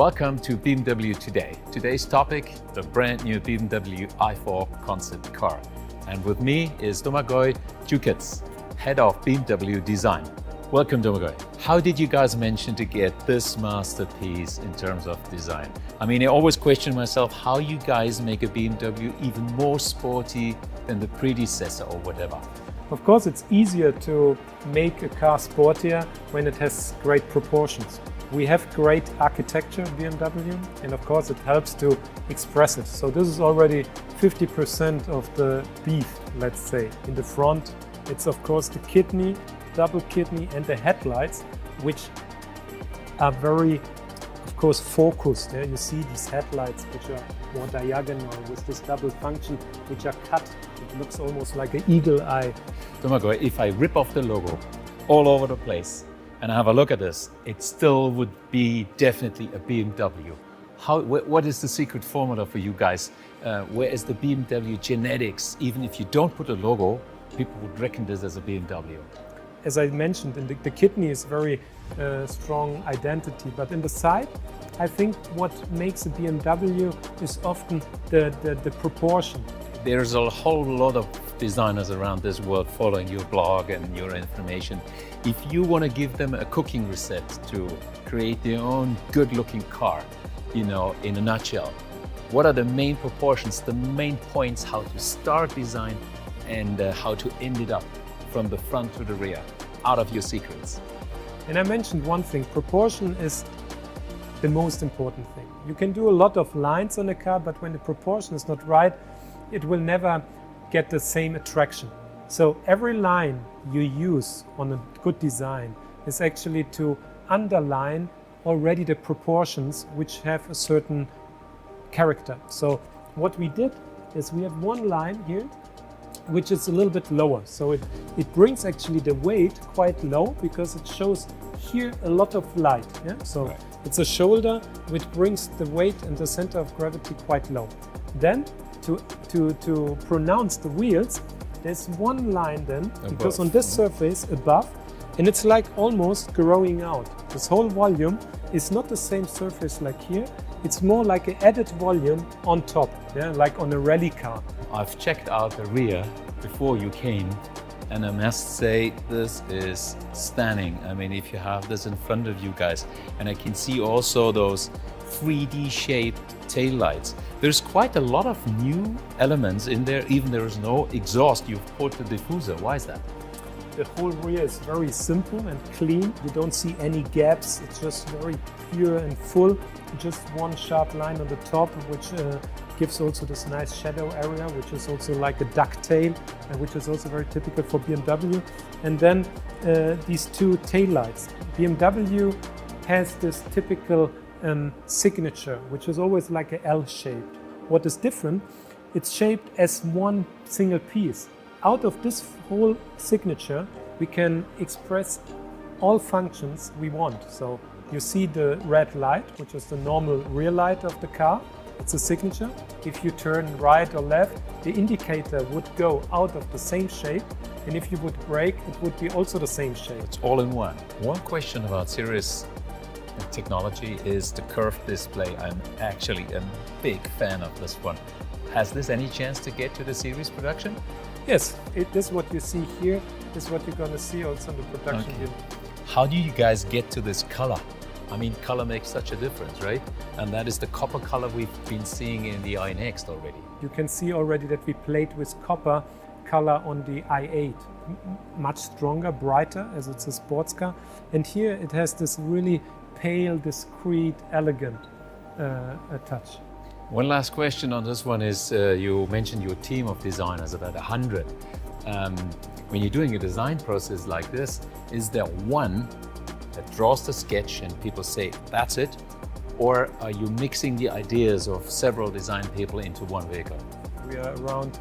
Welcome to BMW Today. Today's topic, the brand new BMW i4 concept car. And with me is Domagoj Jukic, head of BMW Design. Welcome, Domagoj. How did you guys manage to get this masterpiece in terms of design? I mean, I always question myself how you guys make a BMW even more sporty than the predecessor or whatever. Of course, it's easier to make a car sportier when it has great proportions. We have great architecture at BMW, and of course it helps to express it. So this is already 50% of the beef, let's say. In the front, it's of course the kidney, double kidney, and the headlights, which are very, of course, focused. Yeah? You see these headlights, which are more diagonal with this double function, which are cut. It looks almost like an eagle eye. Domagoj, if I rip off the logo all over the place, and have a look at this, it still would be definitely a BMW. What is the secret formula for you guys? Where is the BMW genetics? Even if you don't put a logo, people would reckon this as a BMW. As I mentioned, the kidney is very strong identity, but in the side, I think what makes a BMW is often the proportion. There's a whole lot of designers around this world following your blog and your information. If you want to give them a cooking recipe to create their own good-looking car, in a nutshell, what are the main proportions, the main points, how to start design and how to end it up from the front to the rear, out of your secrets? And I mentioned one thing, proportion is the most important thing. You can do a lot of lines on a car, but when the proportion is not right, it will never get the same attraction. So every line you use on a good design is actually to underline already the proportions which have a certain character. So what we did is we have one line here which is a little bit lower. So it brings actually the weight quite low because it shows here a lot of light. Yeah? So right. It's a shoulder which brings the weight and the center of gravity quite low. Then to pronounce the wheels, there's one line then, because on this surface above, and it's like almost growing out. This whole volume is not the same surface like here, it's more like an added volume on top, yeah, like on a rally car. I've checked out the rear before you came, and I must say this is stunning. I mean, if you have this in front of you guys, and I can see also those 3D shaped taillights. There's quite a lot of new elements in there, even there is no exhaust. You've put the diffuser. Why is that? The whole rear is very simple and clean. You don't see any gaps. It's just very pure and full. Just one sharp line on the top, which gives also this nice shadow area, which is also like a ducktail, and which is also very typical for BMW. And then these two taillights. BMW has this typical signature, which is always like a L-shaped. What is different, it's shaped as one single piece. Out of this whole signature, we can express all functions we want. So you see the red light, which is the normal rear light of the car. It's a signature. If you turn right or left, the indicator would go out of the same shape. And if you would brake, it would be also the same shape. It's all in one. One question about serious technology is the curved display. I'm actually a big fan of this one. Has this any chance to get to the series production? Yes, this what you see here is what you're going to see also in the production unit. How do you guys get to this color? I mean, color makes such a difference, right? And that is the copper color we've been seeing in the iNext already. You can see already that we played with copper color on the i8. Much stronger, brighter, as it's a sports car. And here it has this really pale, discreet, elegant touch. One last question on this one is, you mentioned your team of designers, about 100. When you're doing a design process like this, is there one that draws the sketch and people say, that's it? Or are you mixing the ideas of several design people into one vehicle? We are around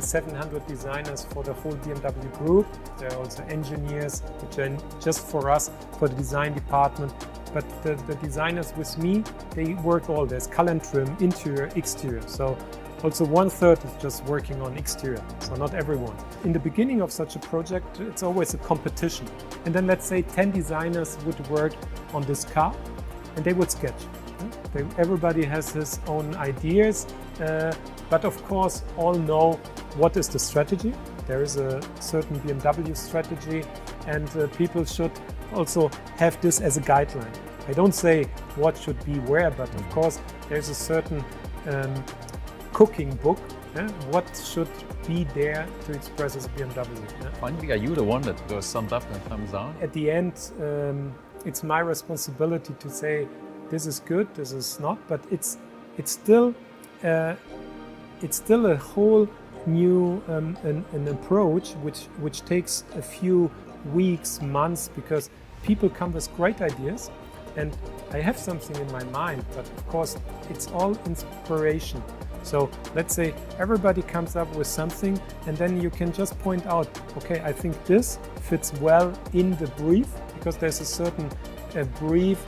700 designers for the whole BMW group. There are also engineers, which are just for us, for the design department. But the designers with me, they work all this, color and trim, interior, exterior. So also 1/3 is just working on exterior, so not everyone. In the beginning of such a project, it's always a competition. And then let's say 10 designers would work on this car and they would sketch. Everybody has his own ideas, but of course all know what is the strategy. There is a certain BMW strategy, and people should also have this as a guideline. I don't say what should be where, but of course there's a certain cooking book. What should be there to express as a BMW? Finally, are you the one that goes summed up and thumbs down? At the end, it's my responsibility to say this is good, this is not, but it's still a whole new an approach which takes a few weeks, months, because people come with great ideas, and I have something in my mind, but of course it's all inspiration. So let's say everybody comes up with something, and then you can just point out, okay, I think this fits well in the brief, because there's a certain brief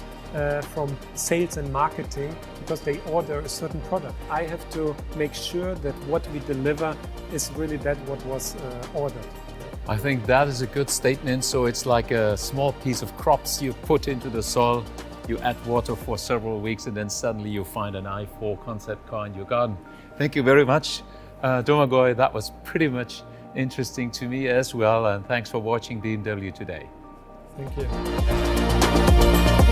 from sales and marketing, because they order a certain product. I have to make sure that what we deliver is really that what was ordered. I think that is a good statement. So it's like a small piece of crops you put into the soil, you add water for several weeks, and then suddenly you find an i4 concept car in your garden. Thank you very much, Domagoj. That was pretty much interesting to me as well, and thanks for watching BMW Today. Thank you.